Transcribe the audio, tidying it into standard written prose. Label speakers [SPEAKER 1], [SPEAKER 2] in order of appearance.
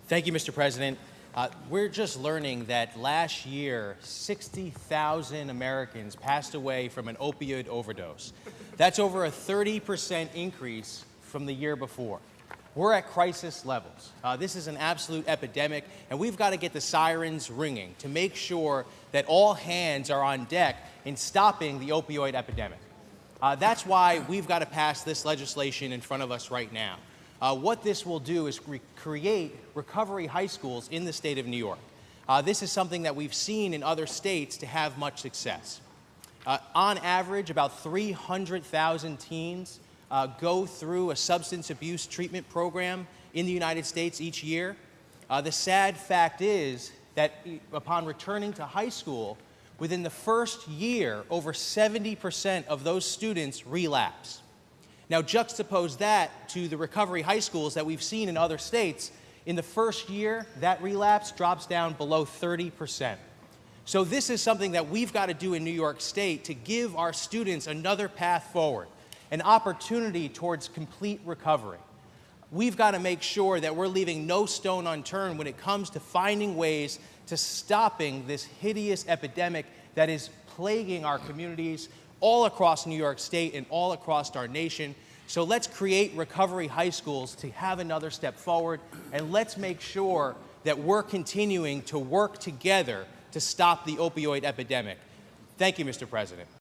[SPEAKER 1] Thank you, Mr. President. We're just learning that last year, 60,000 Americans passed away from an opioid overdose. That's over a 30% increase from the year before. We're at crisis levels. This is an absolute epidemic, and we've got to get the sirens ringing to make sure that all hands are on deck in stopping the opioid epidemic. That's why we've got to pass this legislation in front of us right now. What this will do is create recovery high schools in the state of New York. This is something that we've seen in other states to have much success. On average, about 300,000 teens go through a substance abuse treatment program in the United States each year. The sad fact is that upon returning to high school, within the first year, over 70% of those students relapse. Now juxtapose that to the recovery high schools that we've seen in other states. In the first year, that relapse drops down below 30%. So this is something that we've got to do in New York State to give our students another path forward, an opportunity towards complete recovery. We've got to make sure that we're leaving no stone unturned when it comes to finding ways to stopping this hideous epidemic that is plaguing our communities all across New York State and all across our nation. So let's create recovery high schools to have another step forward, and let's make sure that we're continuing to work together to stop the opioid epidemic. Thank you, Mr. President.